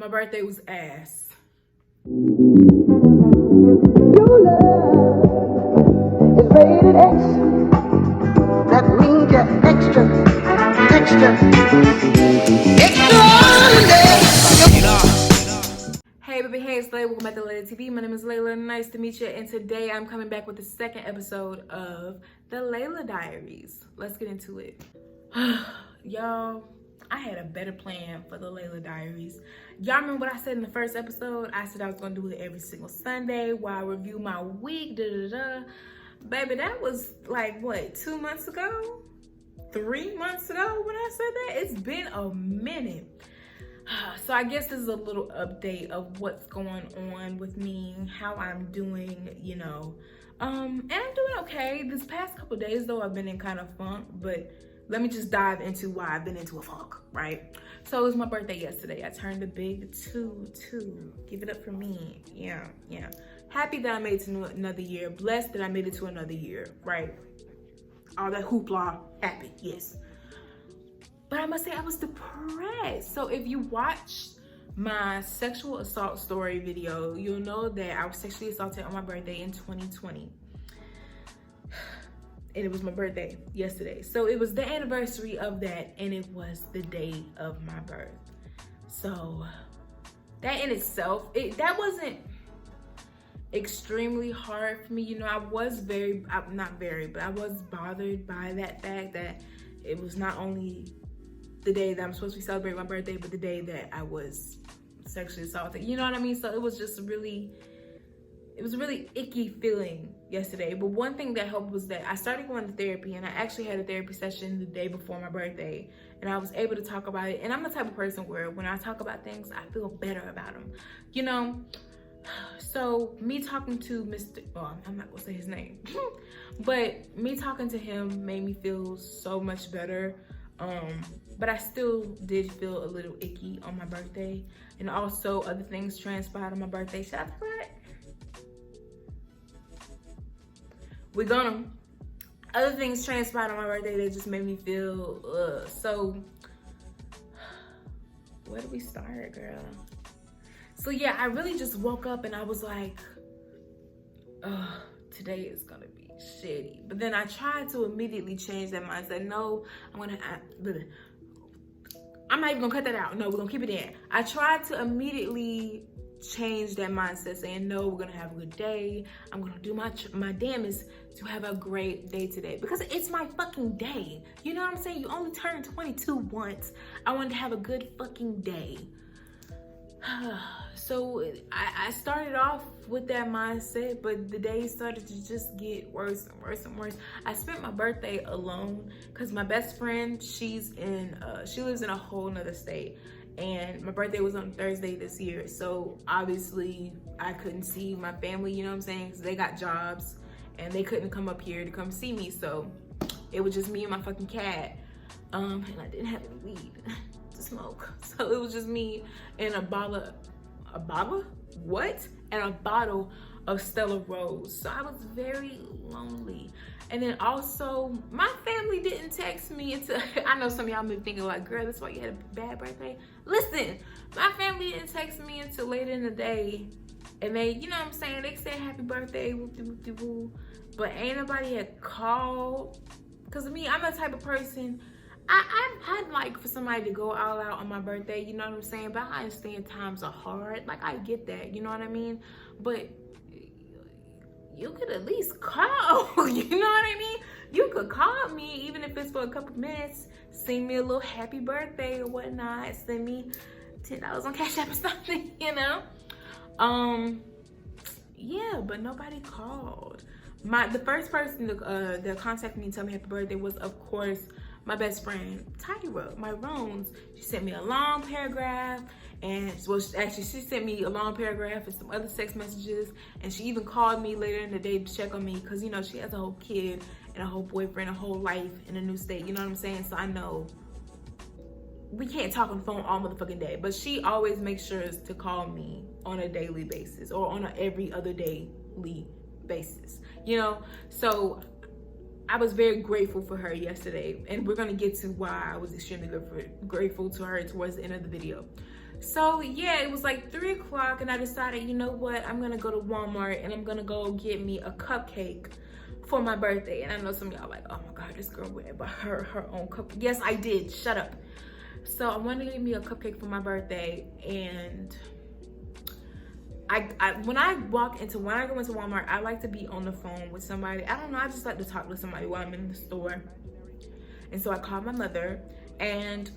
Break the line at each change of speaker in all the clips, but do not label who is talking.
My birthday was ass.
Your love is rated X. That means you're extra, extraordinary.
Hey baby, hey, it's Layla. Welcome back to Layla TV. My name is Layla. Nice to meet you. And today I'm coming back with the second episode of the Layla Diaries. Let's get into it. Y'all, I had a better plan for the Layla Diaries. Y'all remember what I said in the first episode? I said I was gonna do it every single Sunday while I review my week, Baby, that was like, what, 2 months ago? 3 months ago when I said that? It's been a minute. So I guess this is a little update of what's going on with me, how I'm doing, you know. And I'm doing okay. This past couple days though, I've been in kind of funk, but let me just dive into why I've been into a funk, right? So it was my birthday yesterday. I turned a big 2. Give it up for me. Yeah. Happy that I made it to another year. Blessed that I made it to another year, right? All that hoopla, happy, yes. But I must say I was depressed. So if you watched my sexual assault story video, you'll know that I was sexually assaulted on my birthday in 2020. And it was my birthday yesterday. So it was the anniversary of that, and it was the day of my birth. So that in itself, that wasn't extremely hard for me. You know, I was bothered by that fact that it was not only the day that I'm supposed to be celebrating my birthday, but the day that I was sexually assaulted. You know what I mean? So it was just really icky feeling yesterday. But one thing that helped was that I started going to therapy, and I actually had a therapy session the day before my birthday, and I was able to talk about it. And I'm the type of person where when I talk about things, I feel better about them, you know? So me talking to I'm not gonna say his name, but me talking to him made me feel so much better. But I still did feel a little icky on my birthday, and also other things transpired on my birthday. Shout out to that. Other things transpired on my birthday that just made me feel, so where do we start, girl? So yeah, I really just woke up and I was like, today is gonna be shitty. But then I tried to immediately change that mindset. No, I'm not even gonna cut that out. No, we're gonna keep it in. I tried to immediately change that mindset, saying, no, we're gonna have a good day. I'm gonna do my damnest to have a great day today, because it's my fucking day. You know what I'm saying? You only turn 22 once. I wanted to have a good fucking day. So I started off with that mindset, but the days started to just get worse and worse and worse. I spent my birthday alone because my best friend, she lives in a whole nother state, and my birthday was on Thursday this year. So obviously I couldn't see my family, you know what I'm saying? 'Cause they got jobs and they couldn't come up here to come see me. So it was just me and my fucking cat. And I didn't have any weed to smoke. So it was just me and a bottle of Stella Rose. So I was very lonely. And then also my family didn't text me until I know some of y'all may be thinking like, girl, that's why you had a bad birthday. Listen, my family didn't text me until later in the day, and they, you know what I'm saying, they said happy birthday, whoop-de-whoop-de-woo, but ain't nobody had called. Because me, I'm the type of person, I'd like for somebody to go all out on my birthday, you know what I'm saying? But I understand times are hard. Like, I get that, you know what I mean? But you could at least call, you know what I mean? You could call me, even if it's for a couple minutes, sing me a little happy birthday or whatnot, send me $10 on Cash App or something, you know? Yeah, but nobody called. The first person that contacted me and told me happy birthday was, of course, my best friend, Tyra, my Rones. She sent me a long paragraph, and she sent me a long paragraph and some other text messages, and she even called me later in the day to check on me, because, you know, she has a whole kid and a whole boyfriend, a whole life in a new state, you know what I'm saying? So I know we can't talk on the phone all motherfucking day, but she always makes sure to call me on a daily basis or on a every other daily basis, you know? So I was very grateful for her yesterday, and we're gonna get to why I was extremely grateful to her towards the end of the video. So yeah, it was like 3 o'clock and I decided, you know what, I'm gonna go to Walmart and I'm gonna go get me a cupcake for my birthday. And I know some of y'all like, oh my God, this girl went and bought her own cupcake. Yes, I did, shut up. So I wanted to get me a cupcake for my birthday, and when I go into Walmart, I like to be on the phone with somebody. I don't know, I just like to talk to somebody while I'm in the store. And so I called my mother, and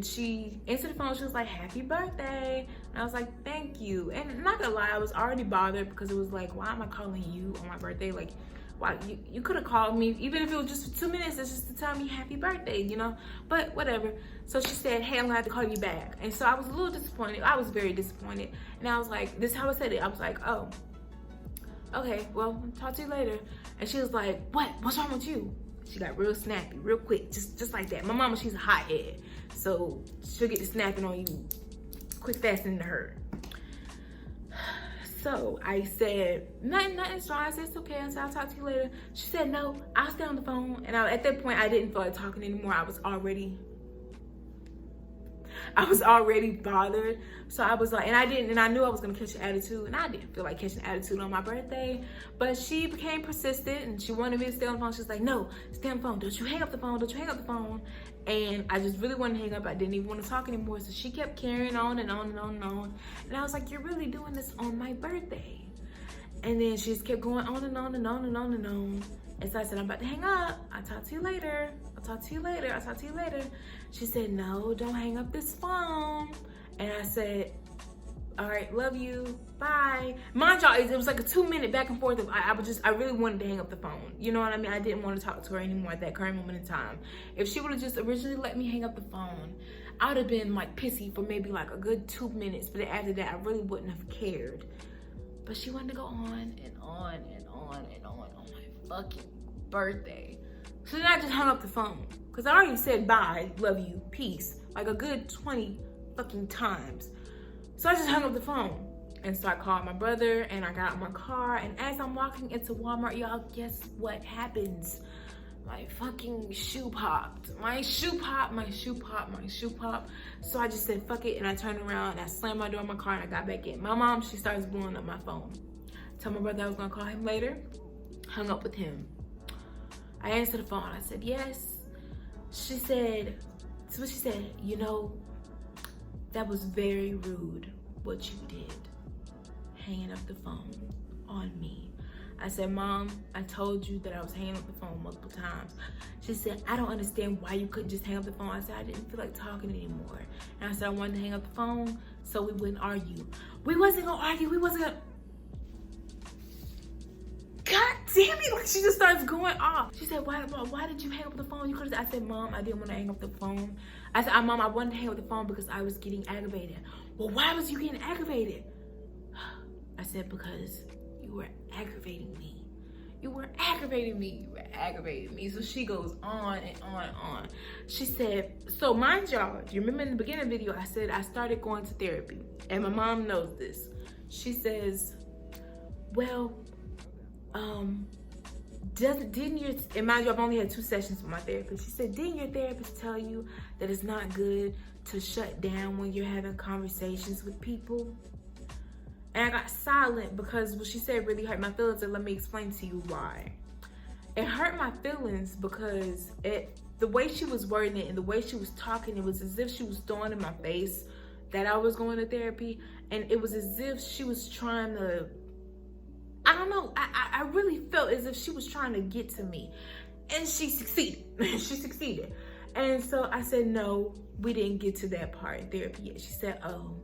she answered the phone. She was like, happy birthday. And I was like, thank you. And not gonna lie, I was already bothered because it was like, why am I calling you on my birthday? Like, why, you could have called me, even if it was just for 2 minutes, it's just to tell me happy birthday, you know, but whatever. So she said, hey, I'm gonna have to call you back. And so I was a little disappointed. I was very disappointed. And I was like, this is how I said it. I was like, oh, okay, well, talk to you later. And she was like, what's wrong with you? She got real snappy, real quick, just like that. My mama, she's a hothead. So she'll get to snapping on you quick, fast, and in a hurry. So I said, nothing's wrong. I said, it's okay. I said, I'll talk to you later. She said, no, I'll stay on the phone. And at that point, I didn't feel like talking anymore. I was already bothered. So I was like, and I knew I was gonna catch an attitude, and I didn't feel like catching an attitude on my birthday. But she became persistent, and she wanted me to stay on the phone. She was like, no, stay on the phone. Don't you hang up the phone. Don't you hang up the phone. And I just really wanted to hang up. I didn't even want to talk anymore. So she kept carrying on and on and on and on. And I was like, you're really doing this on my birthday. And then she just kept going on and on and on and on and on. And so I said, I'm about to hang up. I'll talk to you later. I'll talk to you later. I'll talk to you later. She said, no, don't hang up this phone. And I said, all right, love you, bye. Mind y'all, it was like a 2-minute back and forth of I really wanted to hang up the phone. You know what I mean? I didn't want to talk to her anymore at that current moment in time. If she would have just originally let me hang up the phone, I would have been like pissy for maybe like a good 2 minutes. But after that, I really wouldn't have cared. But she wanted to go on and on and on and on my fucking birthday. So then I just hung up the phone. Because I already said bye, love you, peace, like a good 20 fucking times. So I just hung up the phone. And so I called my brother and I got in my car. And as I'm walking into Walmart, y'all, guess what happens? My fucking shoe popped. My shoe popped. So I just said, fuck it. And I turned around and I slammed my door in my car and I got back in. My mom, she starts blowing up my phone. Told my brother I was gonna call him later. Hung up with him. I answered the phone. I said, yes. She said, you know, that was very rude what you did, hanging up the phone on me. I said, Mom, I told you that I was hanging up the phone multiple times. She said, I don't understand why you couldn't just hang up the phone. I said, I didn't feel like talking anymore. And I said, I wanted to hang up the phone so we wouldn't argue. We wasn't gonna argue, God damn it, like she just starts going off. She said, why did you hang up the phone? You could have. I said, Mom, I didn't want to hang up the phone. I said, Mom, I wanted to hang up the phone because I was getting aggravated. Well, why was you getting aggravated? I said, because you were aggravating me. You were aggravating me. So she goes on and on and on. She said, so mind y'all, do you remember in the beginning of the video, I said I started going to therapy. And my mom knows this. She says, well, didn't your, and mind you, I've only had 2 sessions with my therapist. She said, didn't your therapist tell you that it's not good to shut down when you're having conversations with people? And I got silent because what she said really hurt my feelings, and let me explain to you why. It hurt my feelings because the way she was wording it and the way she was talking, it was as if she was throwing in my face that I was going to therapy, and it was as if she was trying to, I don't know, I really felt as if she was trying to get to me, and she succeeded. She succeeded. And so I said, no, we didn't get to that part in therapy yet. She said, oh,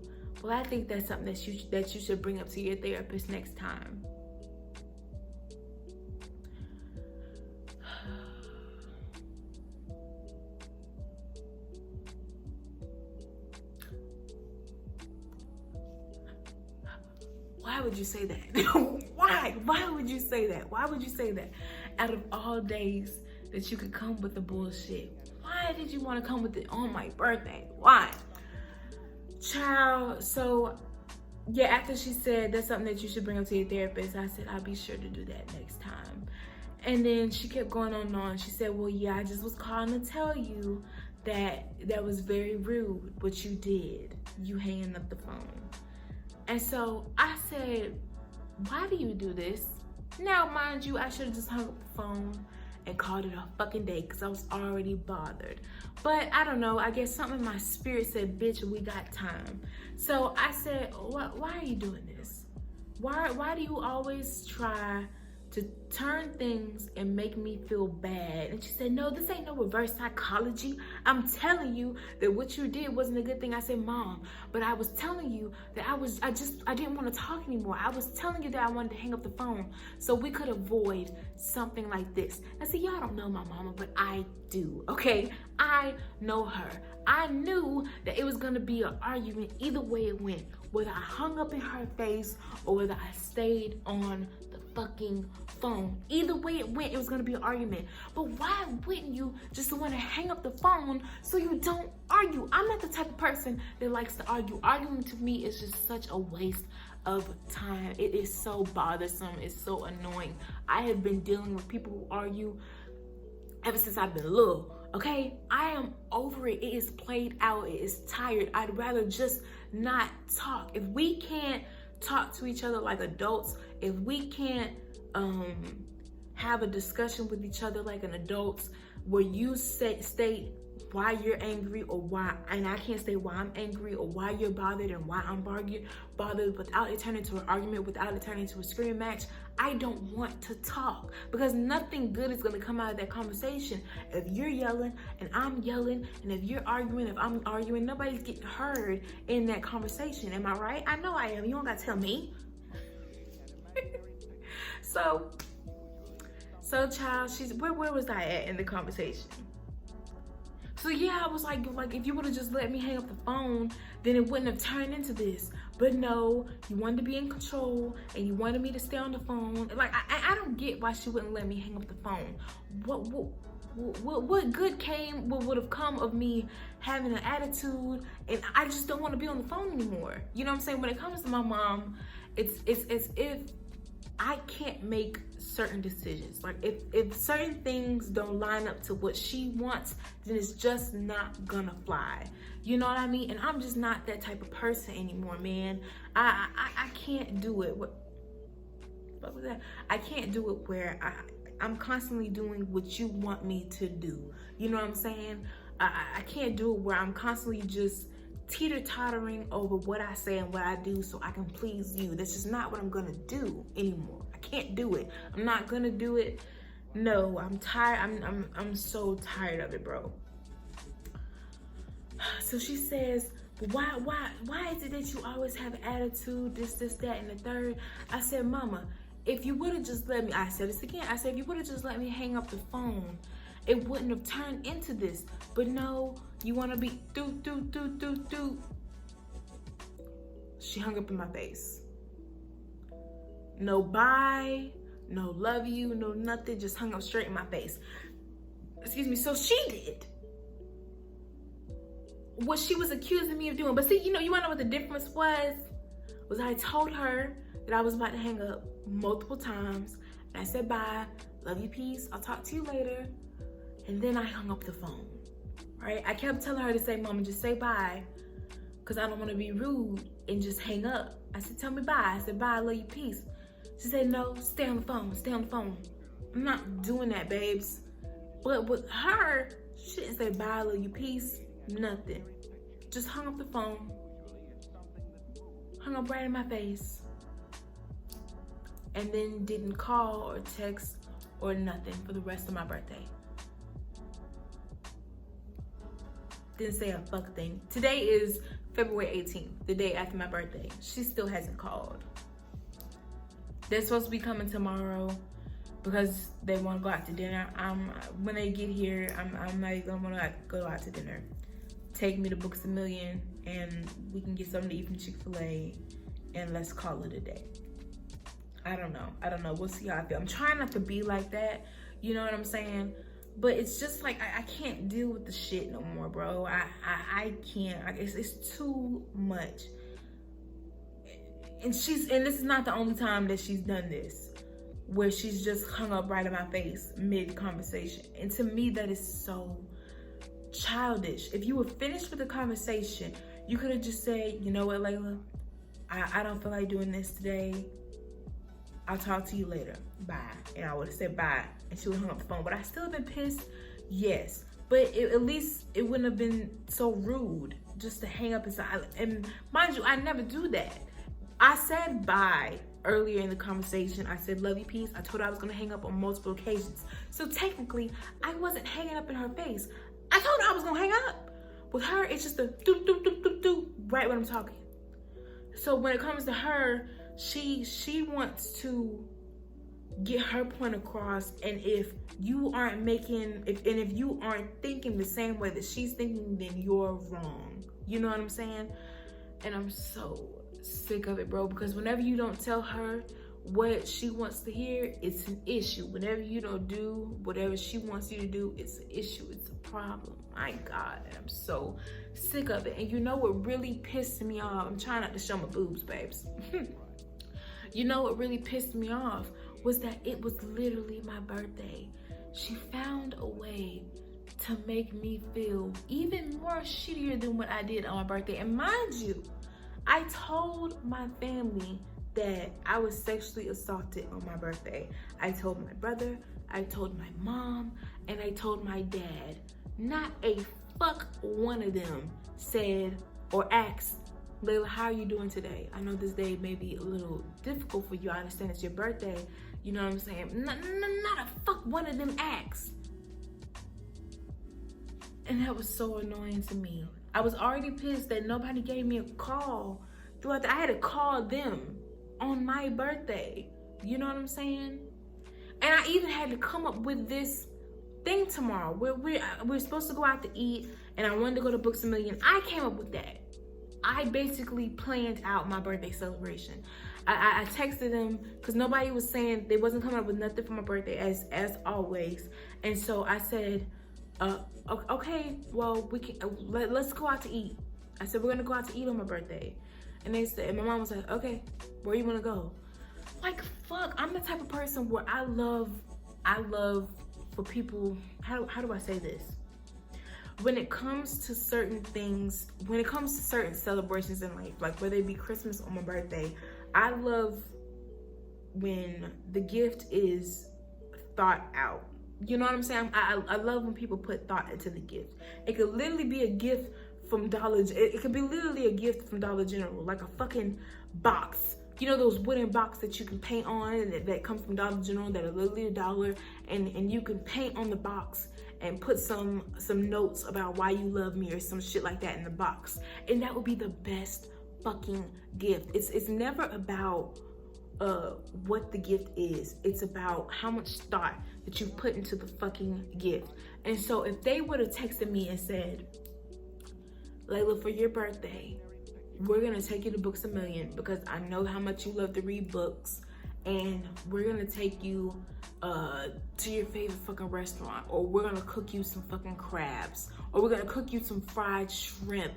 well, I think that's something that you should bring up to your therapist next time. Why would you say that? Why? Why would you say that? Why would you say that? Out of all days that you could come with the bullshit, why did you want to come with it on my birthday? Why? Child, so yeah, after she said that's something that you should bring up to your therapist, I said, I'll be sure to do that next time. And then she kept going on and on. She said, well, yeah, I just was calling to tell you that was very rude what you did. you hanging up the phone. And so I said, why do you do this? Now, mind you, I should have just hung up the phone and called it a fucking day because I was already bothered. But I don't know, I guess something in my spirit said, bitch, we got time. So I said, why are you doing this? Why do you always try to turn things and make me feel bad? And she said, no, this ain't no reverse psychology. I'm telling you that what you did wasn't a good thing. I said, Mom, but I was telling you that I didn't want to talk anymore. I was telling you that I wanted to hang up the phone so we could avoid something like this. I said, y'all don't know my mama, but I do, okay? I know her. I knew that it was gonna be an argument either way it went, whether I hung up in her face or whether I stayed on the fucking phone. Either way it went, it was gonna be an argument. But why wouldn't you just want to hang up the phone so you don't argue? I'm not the type of person that likes to argue. Arguing to me is just such a waste of time. It is so bothersome. It's so annoying. I have been dealing with people who argue ever since I've been little. Okay, I am over it. It is played out. It is tired. I'd rather just not talk. If we can't talk to each other like adults, if we can't have a discussion with each other like an adult, where you state why you're angry or why, and I can't say why I'm angry or why you're bothered and why I'm bothered without it turning into an argument, without it turning into a screaming match, I don't want to talk because nothing good is going to come out of that conversation. If you're yelling and I'm yelling, and if you're arguing, if I'm arguing, nobody's getting heard in that conversation. Am I right? I know I am. You don't got to tell me. So child, where was I at in the conversation? So yeah, I was like if you would have just let me hang up the phone, then it wouldn't have turned into this. But no, you wanted to be in control and you wanted me to stay on the phone. Like I don't get why she wouldn't let me hang up the phone. What good would have come of me having an attitude? And I just don't want to be on the phone anymore. You know what I'm saying? When it comes to my mom, it's as if I can't make certain decisions. Like if certain things don't line up to what she wants, then it's just not gonna fly. You know what I mean? And I'm just not that type of person anymore, man. I can't do it. What was that? I can't do it where I'm constantly doing what you want me to do. You know what I'm saying? I can't do it where I'm constantly just teeter-tottering over what I say and what I do so I can please you. That's just not what I'm gonna do anymore. I can't do it. I'm not gonna do it. No, I'm tired. I'm so tired of it, bro. So she says, why is it that you always have an attitude, this, that, and the third? I said, Mama, if you would have just let me, I said this again, I said, if you would have just let me hang up the phone, it wouldn't have turned into this. But no, you want to be do. She hung up in my face. No bye, no love you, no nothing, just hung up straight in my face. Excuse me, so she did what she was accusing me of doing. But see, you wanna know what the difference was? I told her that I was about to hang up multiple times. And I said, bye, love you, peace, I'll talk to you later. And then I hung up the phone, right? I kept telling her to say, Mama, just say bye, because I don't want to be rude and just hang up. I said, tell me bye. I said, bye, I love you, peace. She said, no, stay on the phone, stay on the phone. I'm not doing that, babes. But with her, she didn't say bye, I love you, peace, nothing. Just hung up the phone, hung up right in my face, and then didn't call or text or nothing for the rest of my birthday. Didn't say a fuck thing. Today is February 18th, the day after my birthday. She still hasn't called. They're supposed to be coming tomorrow because they want to go out to dinner. When they get here, I'm not even gonna want to go out to dinner. Take me to Books A Million and we can get something to eat from Chick-fil-A and let's call it a day. I don't know. We'll see how I feel. I'm trying not to be like that. You know what I'm saying? But it's just like, I can't deal with the shit no more, bro. I can't. It's too much. And this is not the only time that she's done this, where she's just hung up right in my face mid-conversation. And to me, that is so childish. If you were finished with the conversation, You could have just said, you know what, Layla, I don't feel like doing this today. I'll talk to you later. Bye. And I would have said bye, and she would hung up the phone. Would I still have been pissed? Yes. But at least it wouldn't have been so rude just to hang up and mind you, I never do that. I said bye earlier in the conversation. I said love you, peace. I told her I was gonna hang up on multiple occasions. So technically, I wasn't hanging up in her face. I told her I was gonna hang up. With her, it's just a do do do do do right when I'm talking. So when it comes to her, she wants to get her point across, and if you aren't if you aren't thinking the same way that she's thinking, then you're wrong. You know what I'm saying? And I'm so sick of it, bro, because whenever you don't tell her what she wants to hear, it's an issue. Whenever you don't do whatever she wants you to do, it's an issue, it's a problem. My God, I'm so sick of it. And you know what really pissed me off? I'm trying not to show my boobs, babes. You know what really pissed me off was that it was literally my birthday. She found a way to make me feel even more shittier than what I did on my birthday. And mind you, I told my family that I was sexually assaulted on my birthday. I told my brother, I told my mom, and I told my dad. Not a fuck one of them said or asked, Layla, how are you doing today? I know this day may be a little difficult for you. I understand it's your birthday. You know what I'm saying? Not a fuck one of them asked. And that was so annoying to me. I was already pissed that nobody gave me a call throughout I had to call them on my birthday. You know what I'm saying? And I even had to come up with this thing tomorrow. We're supposed to go out to eat, and I wanted to go to Books A Million. I came up with that. I basically planned out my birthday celebration. I texted them because nobody was saying, they wasn't coming up with nothing for my birthday as always. And so I said, okay, well, we can let's go out to eat. I said, we're gonna go out to eat on my birthday. And they said, and my mom was like, okay, where you wanna go? Like, fuck, I'm the type of person where I love for people, how do I say this? When it comes to certain things, when it comes to certain celebrations in life, like whether it be Christmas or my birthday, I love when the gift is thought out. You know what I'm saying? I love when people put thought into the gift. It could literally be a gift from it could be literally a gift from Dollar General, like a fucking box. You know those wooden boxes that you can paint on and that come from Dollar General that are literally $1, and you can paint on the box and put some notes about why you love me or some shit like that in the box. And that would be the best fucking gift. It's never about what the gift is. It's about how much thought that you put into the fucking gift. And so if they would have texted me and said, Layla, for your birthday, we're gonna take you to Books A Million because I know how much you love to read books, and we're gonna take you to your favorite fucking restaurant, or we're gonna cook you some fucking crabs, or we're gonna cook you some fried shrimp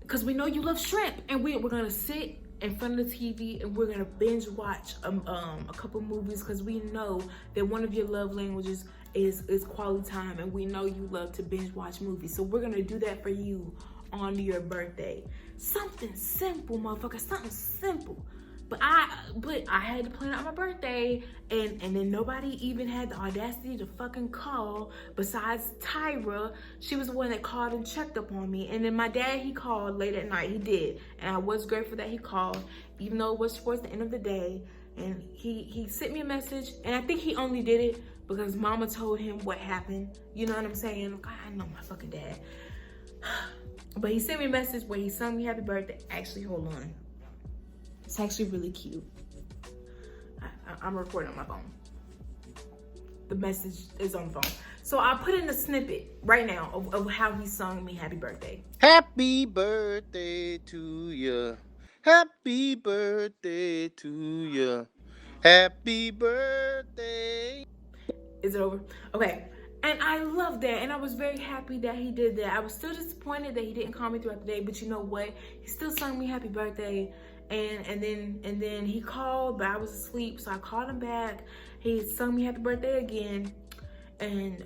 because we know you love shrimp, and we're gonna sit in front of the TV and we're gonna binge watch a couple movies because we know that one of your love languages is quality time, and we know you love to binge watch movies. So we're gonna do that for you on your birthday. Something simple, motherfucker, something simple. But I had to plan out my birthday, and then nobody even had the audacity to fucking call besides Tyra. She was the one that called and checked up on me. And then my dad, he called late at night. He did. And I was grateful that he called, even though it was towards the end of the day. And he sent me a message, and I think he only did it because mama told him what happened. You know what I'm saying? God, I know my fucking dad. But he sent me a message where he sung me happy birthday. Actually, hold on. It's actually really cute. I'm recording on my phone. The message is on the phone. So I'll put in a snippet right now of how he sung me happy birthday.
Happy birthday to you. Happy birthday to you. Happy birthday.
Is it over? Okay. And I love that, and I was very happy that he did that. I was still disappointed that he didn't call me throughout the day, but you know what? He still sung me happy birthday, and then he called, but I was asleep, so I called him back. He sung me happy birthday again, and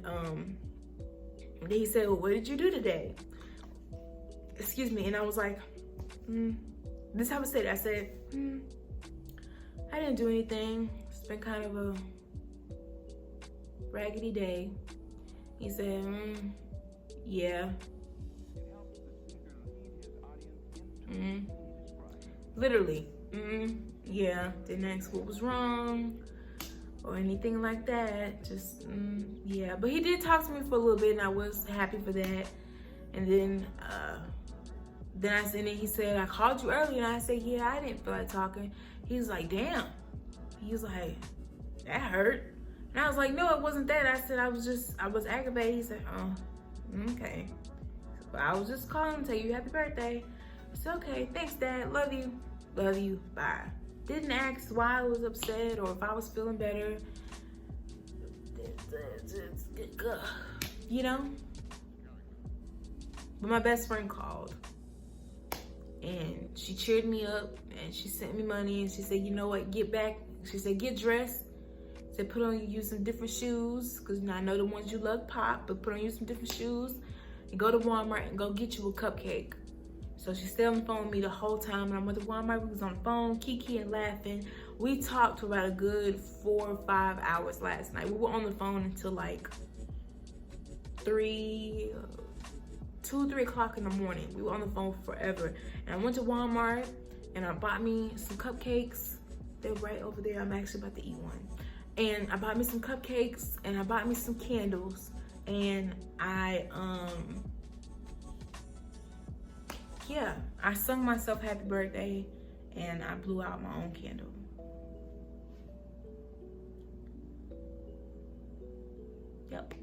then he said, well, what did you do today? excuse me, and I was like, this is how I said it. I said, I didn't do anything. It's been kind of a raggedy day. He said, yeah. Literally, yeah. Didn't ask what was wrong or anything like that. Just, yeah. But he did talk to me for a little bit, and I was happy for that. And then he said, I called you earlier, and I said, yeah, I didn't feel like talking. He was like, damn. He was like, that hurt. And I was like, no, it wasn't that. I said, I was aggravated. He said, oh, okay. So I was just calling to tell you happy birthday. I said, okay, thanks, Dad. Love you. Love you. Bye. Didn't ask why I was upset or if I was feeling better. You know? But my best friend called. And she cheered me up. And she sent me money. And she said, you know what? Get back. She said, get dressed. She said, put on you some different shoes. Because I know the ones you love pop. But put on you some different shoes. And go to Walmart and go get you a cupcake. So she stayed on the phone with me the whole time. And I went to Walmart. We was on the phone, kiki and laughing. We talked for about a good 4 or 5 hours last night. We were on the phone until like 2, 3 o'clock in the morning. We were on the phone forever. And I went to Walmart and I bought me some cupcakes. They're right over there. I'm actually about to eat one. And I bought me some cupcakes and I bought me some candles. And I sung myself happy birthday and I blew out my own candle. Yep.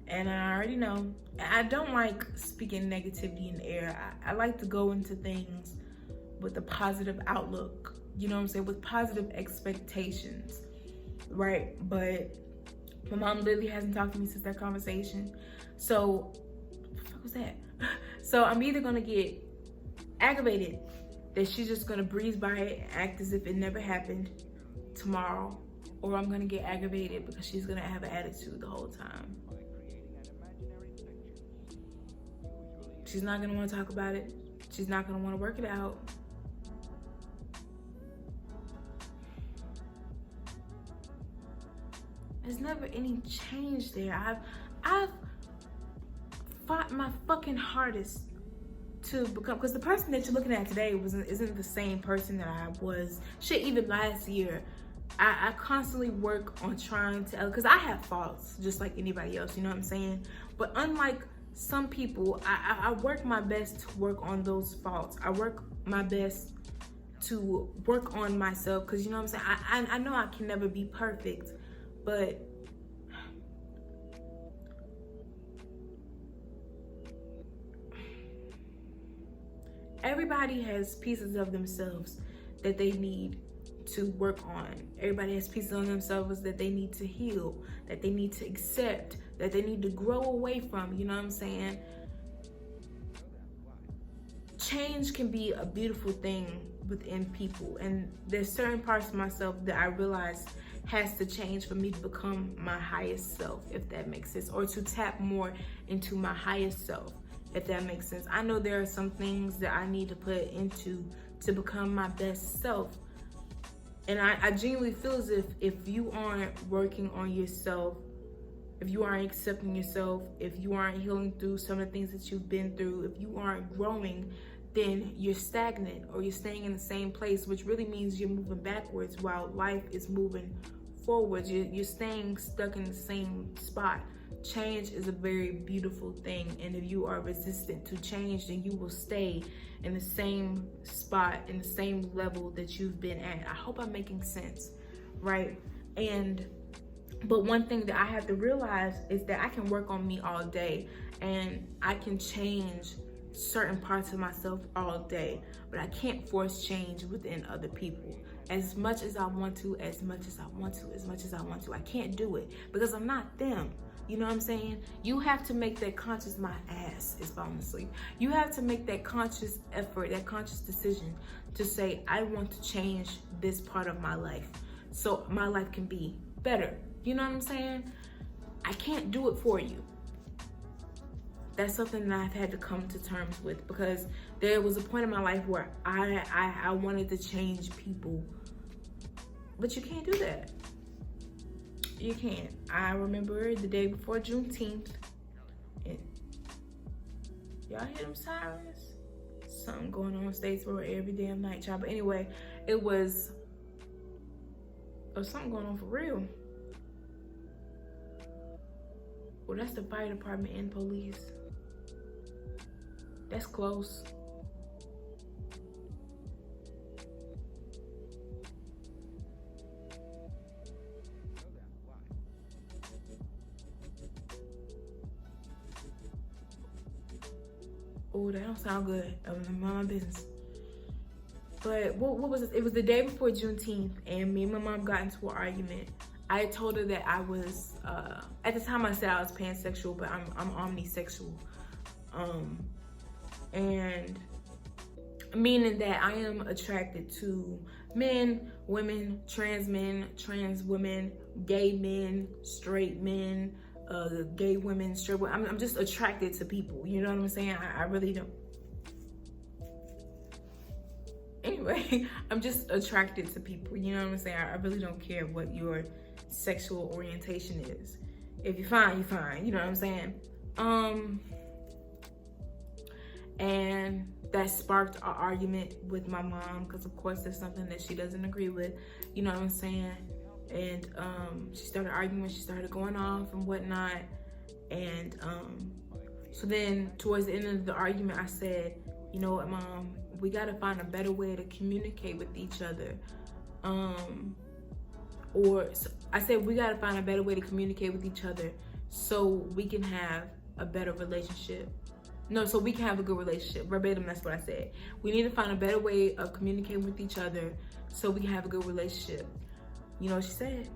And I already know, I don't like speaking negativity in the air. I like to go into things with a positive outlook, you know what I'm saying, with positive expectations, right? But my mom literally hasn't talked to me since that conversation. So, what the fuck was that? So I'm either gonna get aggravated that she's just gonna breeze by it and act as if it never happened tomorrow, or I'm gonna get aggravated because she's gonna have an attitude the whole time. She's not gonna wanna talk about it. She's not gonna wanna work it out. There's never any change there. I've fought my fucking hardest to become, because the person that you're looking at today isn't the same person that I was, shit, even last year. I constantly work on trying to, because I have faults just like anybody else, you know what I'm saying? But unlike some people, I work my best to work on those faults. I work my best to work on myself, because you know what I'm saying? I know I can never be perfect, but everybody has pieces of themselves that they need to work on. Everybody has pieces of themselves that they need to heal, that they need to accept, that they need to grow away from, you know what I'm saying? Change can be a beautiful thing within people, and there's certain parts of myself that I realize has to change for me to become my highest self, if that makes sense, or to tap more into my highest self, if that makes sense. I know there are some things that I need to put into to become my best self. And I genuinely feel as if you aren't working on yourself, if you aren't accepting yourself, if you aren't healing through some of the things that you've been through, if you aren't growing, then you're stagnant or you're staying in the same place, which really means you're moving backwards while life is moving forwards. You're staying stuck in the same spot. Change is a very beautiful thing, and if you are resistant to change, then you will stay in the same spot, in the same level that you've been at. I hope I'm making sense, right? But one thing that I have to realize is that I can work on me all day, and I can change certain parts of myself all day, but I can't force change within other people. As much as I want to, I can't do it because I'm not them. You know what I'm saying? You have to make that conscious, my ass is falling asleep. You have to make that conscious effort, that conscious decision to say, I want to change this part of my life so my life can be better. You know what I'm saying? I can't do it for you. that's something that I've had to come to terms with, because there was a point in my life where I wanted to change people, but you can't do that. You can't. I remember the day before Juneteenth, and y'all hear them sirens? Something going on in Statesboro every damn night, child. But anyway, it was something going on for real. Well, that's the fire department and police. That's close. Oh, that don't sound good. Mind my business. But what was it? It was the day before Juneteenth, and me and my mom got into an argument. I had told her that I was, at the time I said I was pansexual, but I'm omnisexual. And meaning that I am attracted to men, women, trans women, gay men, straight men, gay women, straight women. I'm just attracted to people, you know what I'm saying? I really don't. Anyway, I'm just attracted to people, you know what I'm saying? I really don't care what your sexual orientation is. If you're fine, you're fine, you know what I'm saying? And that sparked an argument with my mom, because of course there's something that she doesn't agree with, you know what I'm saying? And she started arguing, she started going off and whatnot. And so then towards the end of the argument, I said, you know what, Mom, we gotta find a better way to communicate with each other. I said we gotta find a better way to communicate with each other so we can have a better relationship. No, so we can have a good relationship. Verbatim, that's what I said. We need to find a better way of communicating with each other so we can have a good relationship. You know what she said?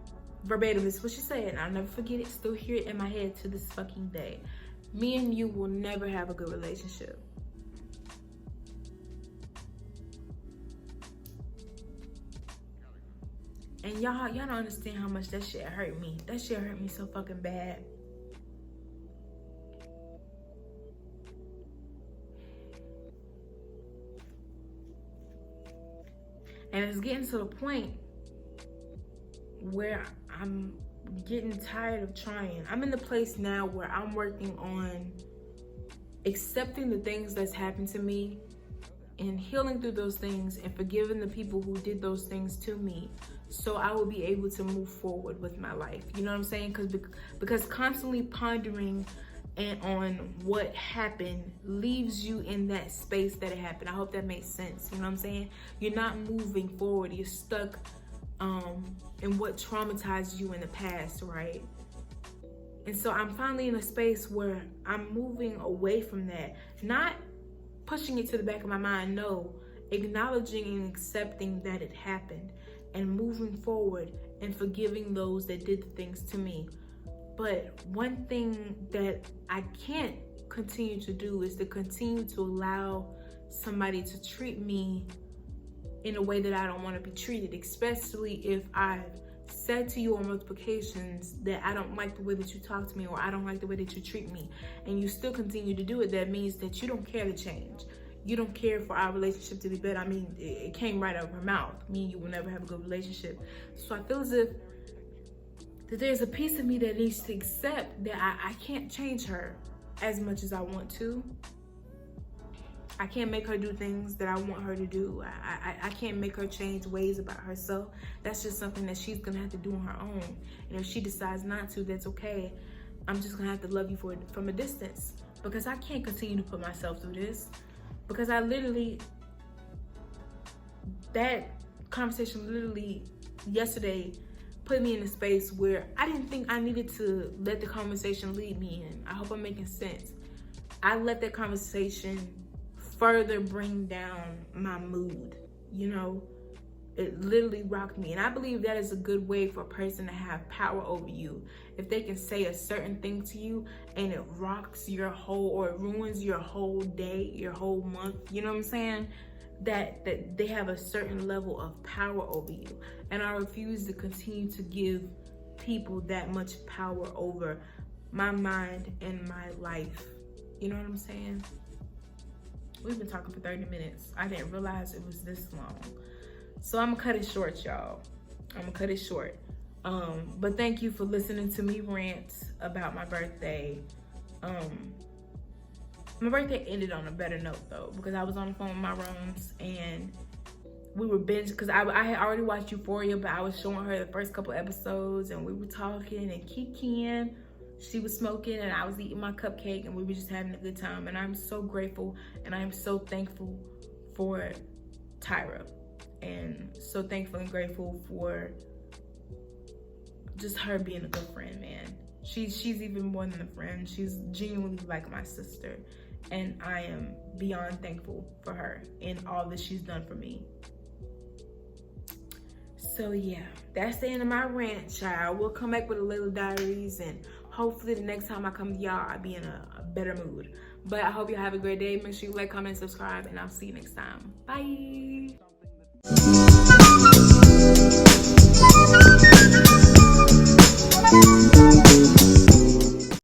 Verbatim, this is what she said. And I'll never forget it. Still hear it in my head to this fucking day. Me and you will never have a good relationship. And y'all don't understand how much that shit hurt me. That shit hurt me so fucking bad. And it's getting to the point where I'm getting tired of trying. I'm in the place now where I'm working on accepting the things that's happened to me and healing through those things and forgiving the people who did those things to me, so I will be able to move forward with my life. You know what I'm saying? Because constantly pondering and on what happened leaves you in that space that it happened. I hope that makes sense. You know what I'm saying? You're not moving forward. You're stuck in what traumatized you in the past, right? And so I'm finally in a space where I'm moving away from that. Not pushing it to the back of my mind, no. Acknowledging and accepting that it happened and moving forward and forgiving those that did the things to me. But one thing that I can't continue to do is to continue to allow somebody to treat me in a way that I don't want to be treated, especially if I've said to you on multiple occasions that I don't like the way that you talk to me, or I don't like the way that you treat me, and you still continue to do it. That means that you don't care to change. You don't care for our relationship to be better. I mean, it came right out of her mouth. Me and you will never have a good relationship. So I feel as if that there's a piece of me that needs to accept that I can't change her as much as I want to. I can't make her do things that I want her to do. I can't make her change ways about herself. That's just something that she's gonna have to do on her own. And if she decides not to, that's okay. I'm just gonna have to love you from a distance, because I can't continue to put myself through this. Because that conversation literally yesterday put me in a space where I didn't think I needed to let the conversation lead me in. I hope I'm making sense. I let that conversation further bring down my mood, you know? It literally rocked me. And I believe that is a good way for a person to have power over you. If they can say a certain thing to you and it rocks your whole, or it ruins your whole day, your whole month, you know what I'm saying? That they have a certain level of power over you. And I refuse to continue to give people that much power over my mind and my life. You know what I'm saying? We've been talking for 30 minutes. I didn't realize it was this long. So I'm gonna cut it short, y'all. I'm gonna cut it short. But thank you for listening to me rant about my birthday. My birthday ended on a better note though, because I was on the phone with my Roms and we were binge, because I had already watched Euphoria, but I was showing her the first couple episodes and we were talking and kikiing. She was smoking and I was eating my cupcake and we were just having a good time. And I'm so grateful and I'm so thankful for Tyra, and so thankful and grateful for just her being a good friend, man. She's even more than a friend. She's genuinely like my sister, and I am beyond thankful for her and all that she's done for me. So yeah, that's the end of my rant, child. We'll come back with a Layla Diaries, and hopefully the next time I come to y'all, I'll be in a better mood. But I hope y'all have a great day. Make sure you like, comment, subscribe, and I'll see you next time. Bye.